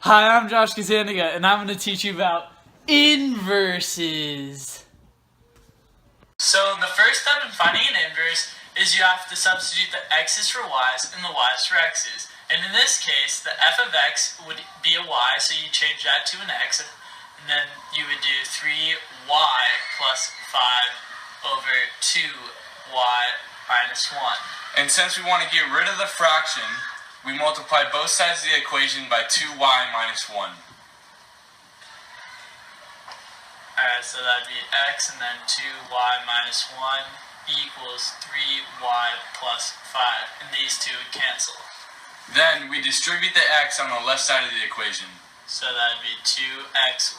Hi, I'm Josh Kazaniga, and I'm going to teach you about inverses. So the first step in finding an inverse is you have to substitute the x's for y's and the y's for x's. And in this case, the f of x would be a y, so you change that to an x, and then you would do 3y plus 5 over 2y minus 1. And since we want to get rid of the fraction, we multiply both sides of the equation by 2y minus 1. Alright, so that'd be x and then 2y minus 1 equals 3y plus 5. And these two would cancel. Then we distribute the x on the left side of the equation. So that'd be 2xy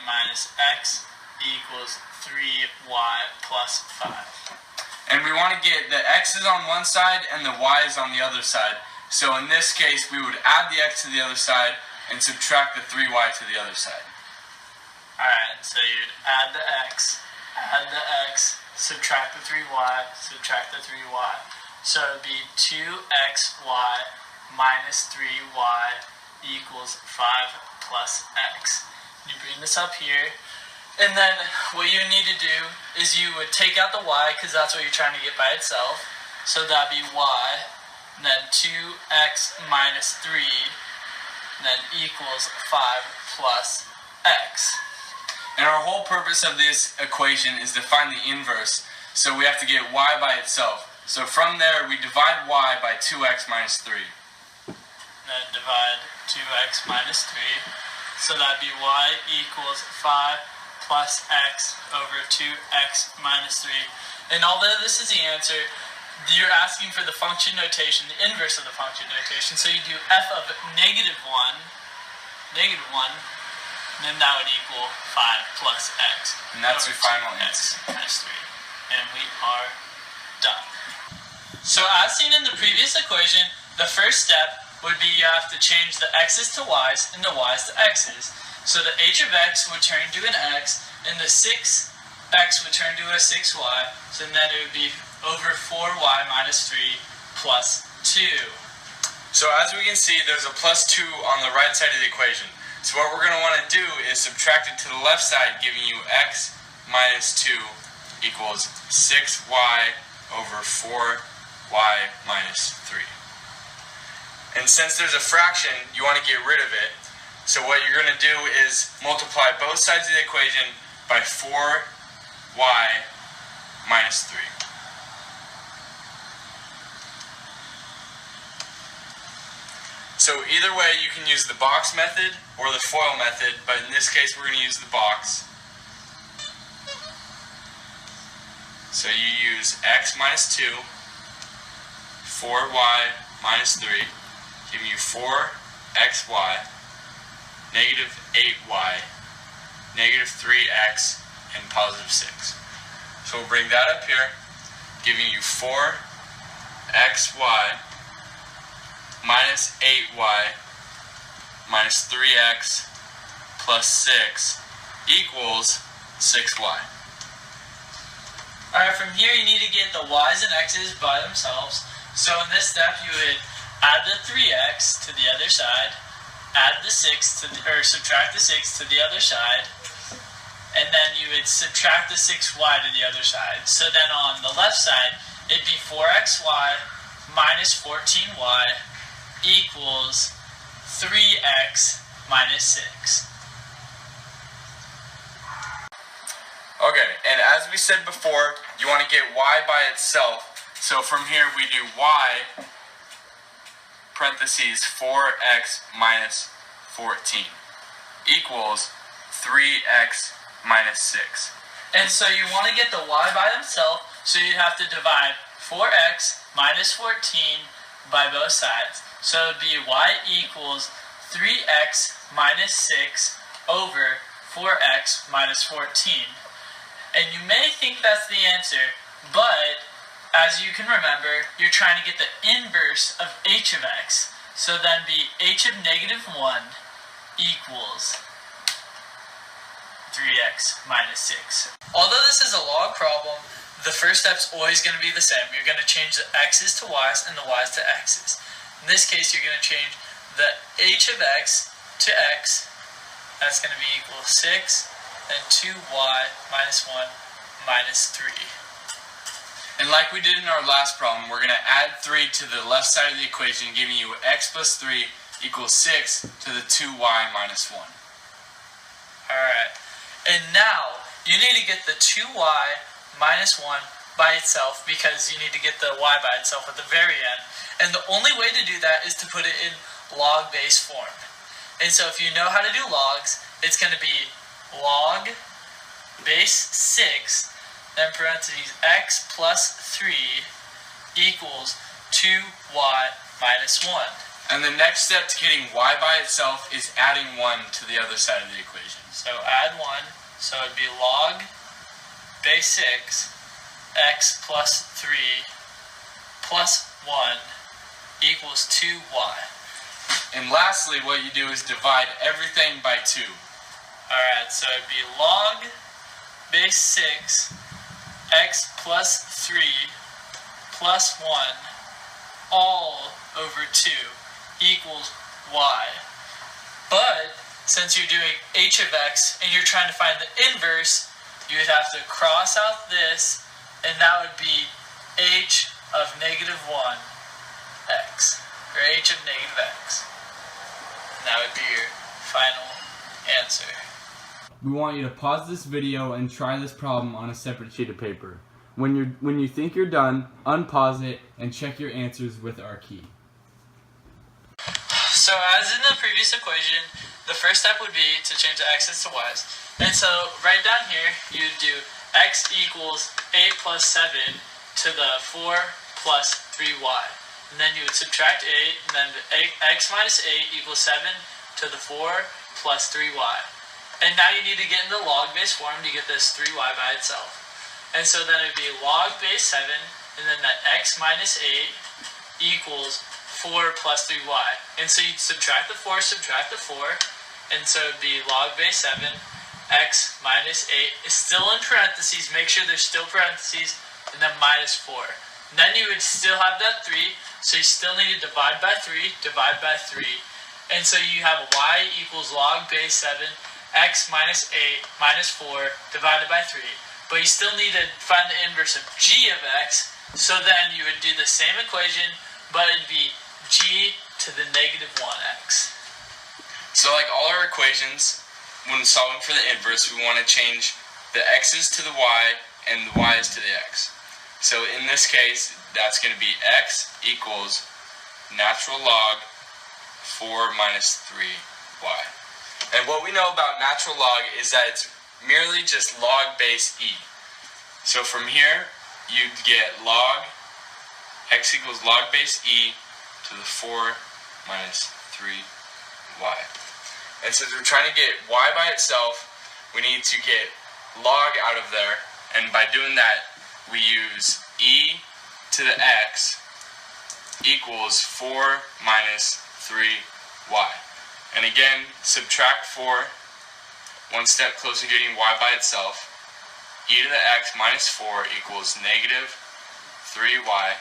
minus x equals 3y plus 5. And we want to get the x's on one side and the y's on the other side. So in this case, we would add the x to the other side and subtract the 3y to the other side. Alright, so you'd add the x, subtract the 3y, subtract the 3y. So it would be 2xy minus 3y equals 5 plus x. You bring this up here, and then what you need to do is you would take out the y, because that's what you're trying to get by itself. So that'd be y, and then 2x minus 3, and then equals 5 plus x. And our whole purpose of this equation is to find the inverse, so we have to get y by itself. So from there, we divide y by 2x minus 3. Then divide 2x minus 3, so that'd be y equals 5 plus x over 2x minus 3. And although this is the answer, you're asking for the function notation, the inverse of the function notation, so you do f of negative 1, and then that would equal 5 plus x. And that's your final answer. Minus 3. And we are done. So as seen in the previous equation, the first step would be you have to change the x's to y's and the y's to x's. So the h of x would turn to an x, and the 6x would turn to a 6y, so then it would be over 4y minus 3 plus 2. So as we can see, there's a plus 2 on the right side of the equation. So what we're going to want to do is subtract it to the left side, giving you x minus 2 equals 6y over 4y minus 3. And since there's a fraction, you want to get rid of it. So what you're going to do is multiply both sides of the equation by 4y minus 3. So either way, you can use the box method or the FOIL method, but in this case we're going to use the box. So you use x minus 2, 4y minus 3, giving you 4xy, negative 8y, negative 3x, and positive 6. So we'll bring that up here, giving you 4xy minus 8y minus 3x plus 6 equals 6y. Alright, from here you need to get the y's and x's by themselves. So in this step you would add the 3x to the other side, add the 6 to the, or subtract the 6 to the other side, and then you would subtract the 6y to the other side. So then on the left side, it'd be 4xy minus 14y equals 3x minus 6. Okay, and as we said before, you want to get y by itself. So from here we do y parentheses 4x minus 14 equals 3x minus 6. And so you want to get the y by themselves, so you'd have to divide 4x minus 14 by both sides. So it would be y equals 3x minus 6 over 4x minus 14. And you may think that's the answer, but as you can remember, you're trying to get the inverse of h of x. So then be h of negative 1 equals 3x minus 6. Although this is a log problem, the first step's always going to be the same. You're going to change the x's to y's and the y's to x's. In this case, you're going to change the h of x to x, that's going to be equal to 6, and 2y minus 1 minus 3. And like we did in our last problem, we're going to add 3 to the left side of the equation, giving you x plus 3 equals 6 to the 2y minus 1. Alright, and now you need to get the 2y minus 1 by itself because you need to get the y by itself at the very end. And the only way to do that is to put it in log base form. And so if you know how to do logs, it's going to be log base 6, then parentheses x plus 3 equals 2y minus 1. And the next step to getting y by itself is adding 1 to the other side of the equation. So add 1, so it would be log base 6, x plus 3 plus 1 equals 2y. And lastly, what you do is divide everything by 2. Alright, so it would be log base 6, x plus 3 plus 1 all over 2 equals y. But since you're doing h of x and you're trying to find the inverse, you would have to cross out this, and that would be h of negative 1 x, or h of negative x. And that would be your final answer. We want you to pause this video and try this problem on a separate sheet of paper. When you think you're done, unpause it and check your answers with our key. So as in the previous equation, the first step would be to change the x's to y's. And so right down here, you would do x equals 8 plus 7 to the 4 plus 3y. And then you would subtract 8, and then x minus 8 equals 7 to the 4 plus 3y. And now you need to get in the log base form to get this 3y by itself. And so then it would be log base 7, and then that x minus 8 equals 4 plus 3y. And so you'd subtract the 4, and so it would be log base 7, x minus 8 is still in parentheses, make sure there's still parentheses, and then minus 4. And then you would still have that 3, so you still need to divide by 3, and so you have y equals log base 7, x minus 8 minus 4 divided by 3. But you still need to find the inverse of g of x, so then you would do the same equation, but it'd be g to the negative 1x. So like all our equations, when solving for the inverse, we want to change the x's to the y and the y's to the x. So in this case, that's going to be x equals natural log 4 minus 3y. And what we know about natural log is that it's merely just log base e. So from here, you'd get log x equals log base e to the 4 minus 3y. And since we're trying to get y by itself, we need to get log out of there, and by doing that, we use e to the x equals 4 minus 3y. And again, subtract 4, one step closer to getting y by itself. E to the x minus 4 equals negative 3y.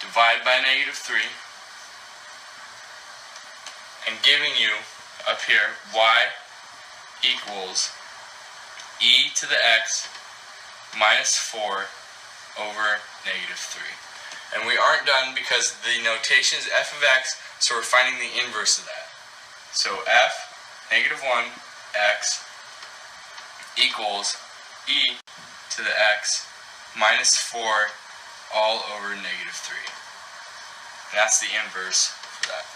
Divide by negative 3. And giving you, up here, y equals e to the x minus 4 over negative 3. And we aren't done because the notation is f of x, so we're finding the inverse of that. So f, negative 1, x, equals e to the x minus 4 all over negative 3. And that's the inverse for that.